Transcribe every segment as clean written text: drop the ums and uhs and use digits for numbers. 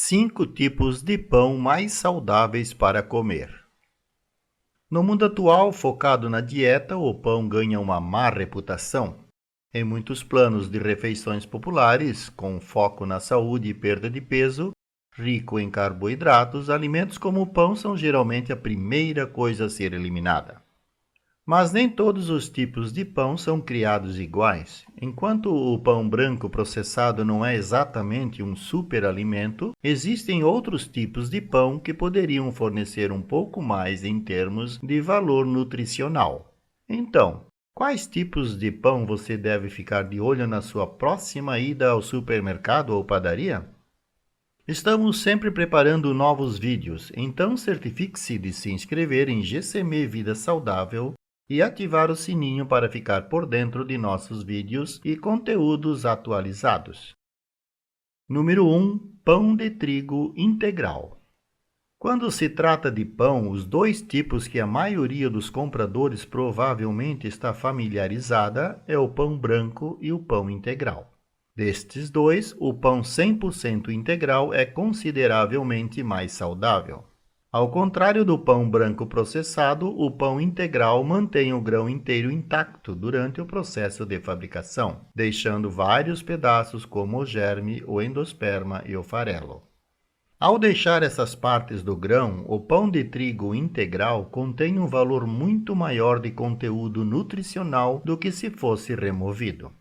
5 tipos de pão mais saudáveis para comer. No mundo atual, focado na dieta, o pão ganha uma má reputação. Em muitos planos de refeições populares, com foco na saúde e perda de peso, rico em carboidratos, alimentos como o pão são geralmente a primeira coisa a ser eliminada. Mas nem todos os tipos de pão são criados iguais. Enquanto o pão branco processado não é exatamente um superalimento, existem outros tipos de pão que poderiam fornecer um pouco mais em termos de valor nutricional. Então, quais tipos de pão você deve ficar de olho na sua próxima ida ao supermercado ou padaria? Estamos sempre preparando novos vídeos, então certifique-se de se inscrever em GCM Vida Saudável e ativar o sininho para ficar por dentro de nossos vídeos e conteúdos atualizados. Número 1. Pão de trigo integral. Quando se trata de pão, os dois tipos que a maioria dos compradores provavelmente está familiarizada é o pão branco e o pão integral. Destes dois, o pão 100% integral é consideravelmente mais saudável. Ao contrário do pão branco processado, o pão integral mantém o grão inteiro intacto durante o processo de fabricação, deixando vários pedaços como o germe, o endosperma e o farelo. Ao deixar essas partes do grão, o pão de trigo integral contém um valor muito maior de conteúdo nutricional do que se fosse removido.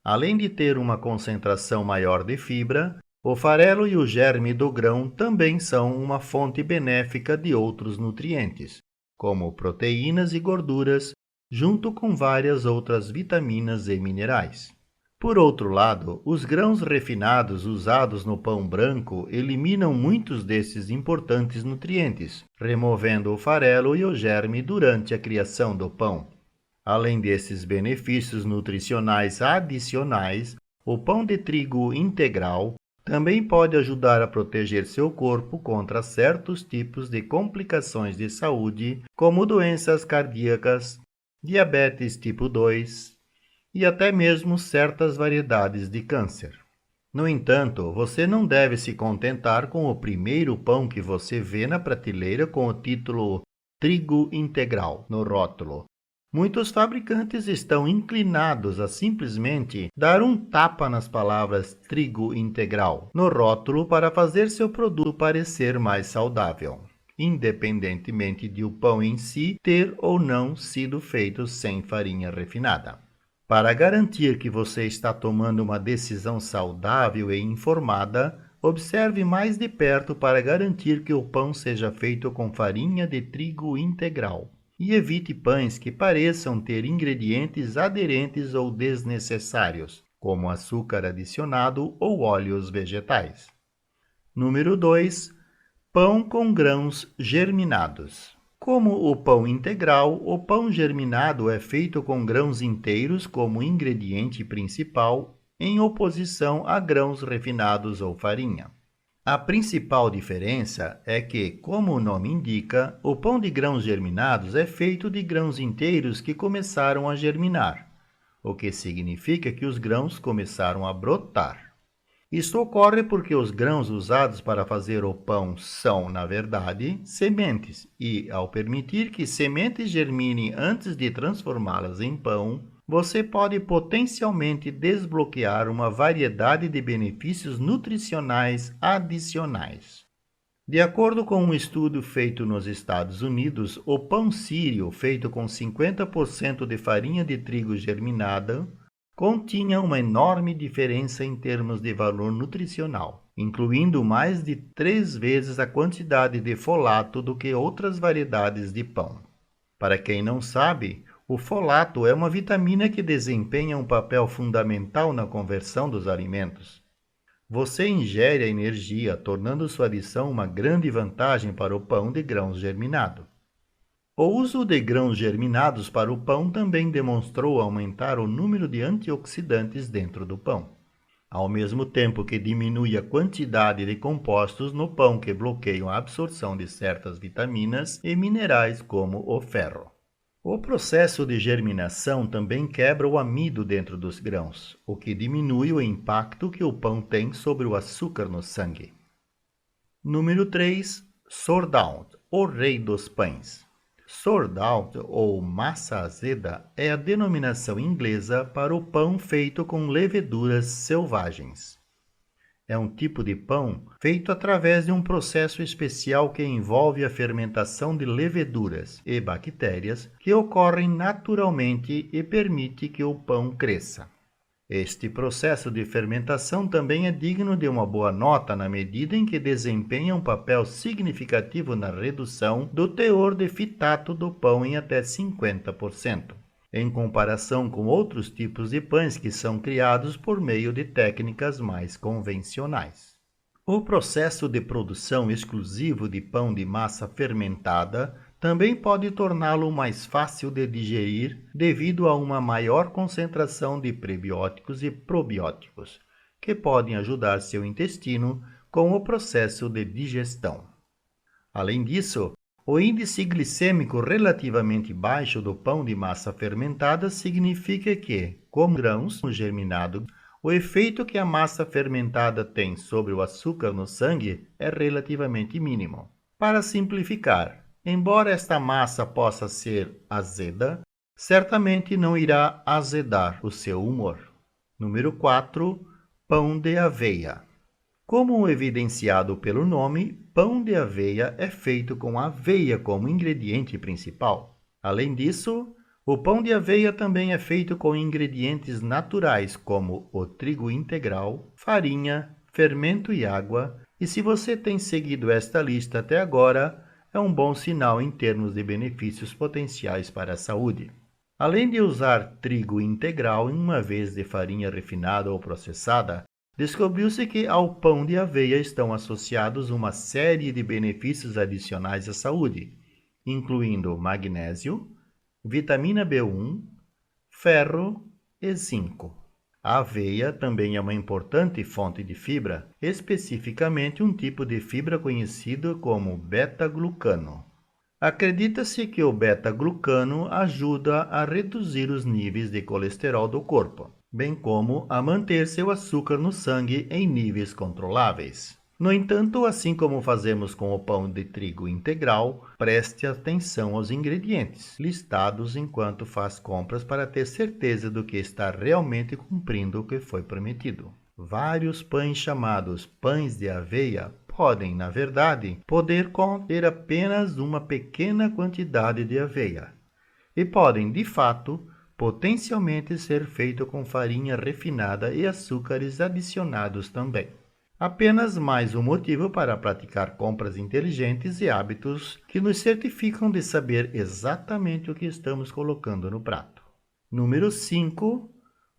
Além de ter uma concentração maior de fibra, o farelo e o germe do grão também são uma fonte benéfica de outros nutrientes, como proteínas e gorduras, junto com várias outras vitaminas e minerais. Por outro lado, os grãos refinados usados no pão branco eliminam muitos desses importantes nutrientes, removendo o farelo e o germe durante a criação do pão. Além desses benefícios nutricionais adicionais, o pão de trigo integral também pode ajudar a proteger seu corpo contra certos tipos de complicações de saúde, como doenças cardíacas, diabetes tipo 2 e até mesmo certas variedades de câncer. No entanto, você não deve se contentar com o primeiro pão que você vê na prateleira com o título Trigo Integral no rótulo. Muitos fabricantes estão inclinados a simplesmente dar um tapa nas palavras trigo integral no rótulo para fazer seu produto parecer mais saudável, independentemente de o pão em si ter ou não sido feito sem farinha refinada. Para garantir que você está tomando uma decisão saudável e informada, observe mais de perto para garantir que o pão seja feito com farinha de trigo integral. E evite pães que pareçam ter ingredientes aderentes ou desnecessários, como açúcar adicionado ou óleos vegetais. Número 2. Pão com grãos germinados. Como o pão integral, o pão germinado é feito com grãos inteiros como ingrediente principal, em oposição a grãos refinados ou farinha. A principal diferença é que, como o nome indica, o pão de grãos germinados é feito de grãos inteiros que começaram a germinar, o que significa que os grãos começaram a brotar. Isso ocorre porque os grãos usados para fazer o pão são, na verdade, sementes, e, ao permitir que sementes germinem antes de transformá-las em pão, você pode potencialmente desbloquear uma variedade de benefícios nutricionais adicionais. De acordo com um estudo feito nos Estados Unidos, o pão sírio, feito com 50% de farinha de trigo germinada, continha uma enorme diferença em termos de valor nutricional, incluindo mais de 3 vezes a quantidade de folato do que outras variedades de pão. Para quem não sabe, o folato é uma vitamina que desempenha um papel fundamental na conversão dos alimentos. Você ingere a energia, tornando sua adição uma grande vantagem para o pão de grãos germinado. O uso de grãos germinados para o pão também demonstrou aumentar o número de antioxidantes dentro do pão, ao mesmo tempo que diminui a quantidade de compostos no pão que bloqueiam a absorção de certas vitaminas e minerais como o ferro. O processo de germinação também quebra o amido dentro dos grãos, o que diminui o impacto que o pão tem sobre o açúcar no sangue. Número 3. Sourdough, o rei dos pães. Sourdough, ou massa azeda, é a denominação inglesa para o pão feito com leveduras selvagens. É um tipo de pão feito através de um processo especial que envolve a fermentação de leveduras e bactérias que ocorrem naturalmente e permite que o pão cresça. Este processo de fermentação também é digno de uma boa nota na medida em que desempenha um papel significativo na redução do teor de fitato do pão em até 50%, em comparação com outros tipos de pães que são criados por meio de técnicas mais convencionais. O processo de produção exclusivo de pão de massa fermentada também pode torná-lo mais fácil de digerir devido a uma maior concentração de prebióticos e probióticos, que podem ajudar seu intestino com o processo de digestão. Além disso, o índice glicêmico relativamente baixo do pão de massa fermentada significa que, como grãos germinados, o efeito que a massa fermentada tem sobre o açúcar no sangue é relativamente mínimo. Para simplificar, embora esta massa possa ser azeda, certamente não irá azedar o seu humor. Número 4. Pão de aveia. Como evidenciado pelo nome, pão de aveia é feito com aveia como ingrediente principal. Além disso, o pão de aveia também é feito com ingredientes naturais como o trigo integral, farinha, fermento e água, e se você tem seguido esta lista até agora, é um bom sinal em termos de benefícios potenciais para a saúde. Além de usar trigo integral em uma vez de farinha refinada ou processada, descobriu-se que ao pão de aveia estão associados uma série de benefícios adicionais à saúde, incluindo magnésio, vitamina B1, ferro e zinco. A aveia também é uma importante fonte de fibra, especificamente um tipo de fibra conhecido como beta-glucano. Acredita-se que o beta-glucano ajuda a reduzir os níveis de colesterol do corpo, bem como a manter seu açúcar no sangue em níveis controláveis. No entanto, assim como fazemos com o pão de trigo integral, preste atenção aos ingredientes listados enquanto faz compras para ter certeza do que está realmente cumprindo o que foi prometido. Vários pães chamados pães de aveia podem, na verdade, poder conter apenas uma pequena quantidade de aveia e podem, de fato, potencialmente ser feitos com farinha refinada e açúcares adicionados também. Apenas mais um motivo para praticar compras inteligentes e hábitos que nos certificam de saber exatamente o que estamos colocando no prato. Número 5.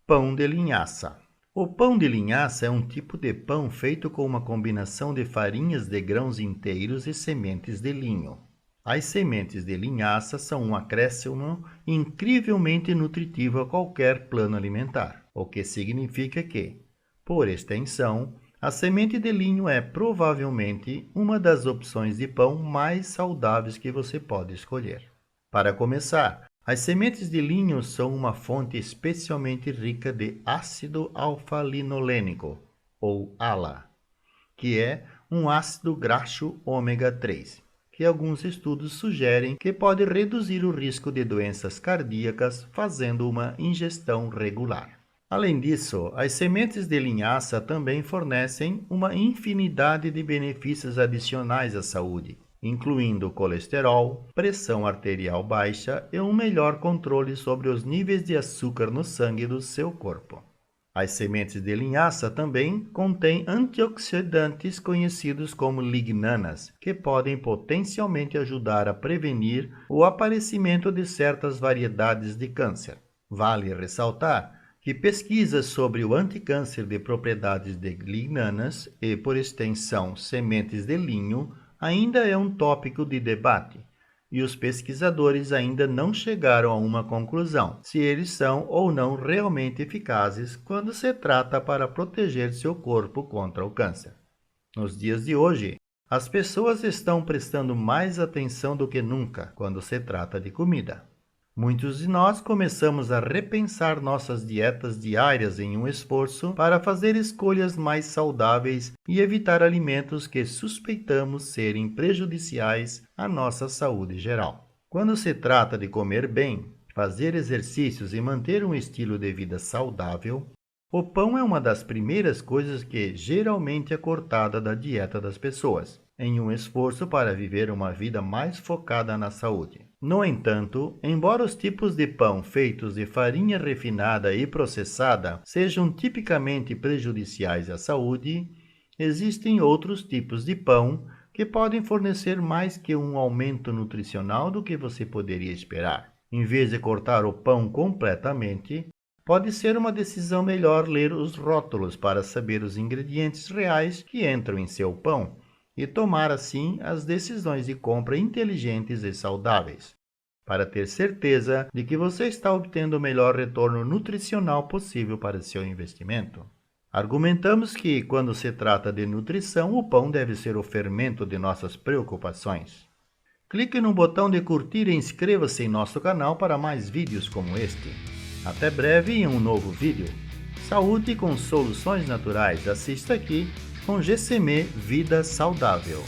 Pão de linhaça. O pão de linhaça é um tipo de pão feito com uma combinação de farinhas de grãos inteiros e sementes de linho. As sementes de linhaça são um acréscimo incrivelmente nutritivo a qualquer plano alimentar, o que significa que, por extensão, a semente de linho é provavelmente uma das opções de pão mais saudáveis que você pode escolher. Para começar, as sementes de linho são uma fonte especialmente rica de ácido alfa-linolênico, ou ALA, que é um ácido graxo ômega 3, que alguns estudos sugerem que pode reduzir o risco de doenças cardíacas fazendo uma ingestão regular. Além disso, as sementes de linhaça também fornecem uma infinidade de benefícios adicionais à saúde, incluindo colesterol, pressão arterial baixa e um melhor controle sobre os níveis de açúcar no sangue do seu corpo. As sementes de linhaça também contêm antioxidantes conhecidos como lignanas, que podem potencialmente ajudar a prevenir o aparecimento de certas variedades de câncer. Vale ressaltar que pesquisas sobre o anticâncer de propriedades de lignanas e, por extensão, sementes de linho ainda é um tópico de debate, e os pesquisadores ainda não chegaram a uma conclusão se eles são ou não realmente eficazes quando se trata para proteger seu corpo contra o câncer. Nos dias de hoje, as pessoas estão prestando mais atenção do que nunca quando se trata de comida. Muitos de nós começamos a repensar nossas dietas diárias em um esforço para fazer escolhas mais saudáveis e evitar alimentos que suspeitamos serem prejudiciais à nossa saúde geral. Quando se trata de comer bem, fazer exercícios e manter um estilo de vida saudável, o pão é uma das primeiras coisas que geralmente é cortada da dieta das pessoas, em um esforço para viver uma vida mais focada na saúde. No entanto, embora os tipos de pão feitos de farinha refinada e processada sejam tipicamente prejudiciais à saúde, existem outros tipos de pão que podem fornecer mais que um aumento nutricional do que você poderia esperar. Em vez de cortar o pão completamente, pode ser uma decisão melhor ler os rótulos para saber os ingredientes reais que entram em seu pão e tomar assim as decisões de compra inteligentes e saudáveis, para ter certeza de que você está obtendo o melhor retorno nutricional possível para seu investimento. Argumentamos que, quando se trata de nutrição, o pão deve ser o fermento de nossas preocupações. Clique no botão de curtir e inscreva-se em nosso canal para mais vídeos como este. Até breve em um novo vídeo. Saúde com soluções naturais. Assista aqui com GCM Vida Saudável.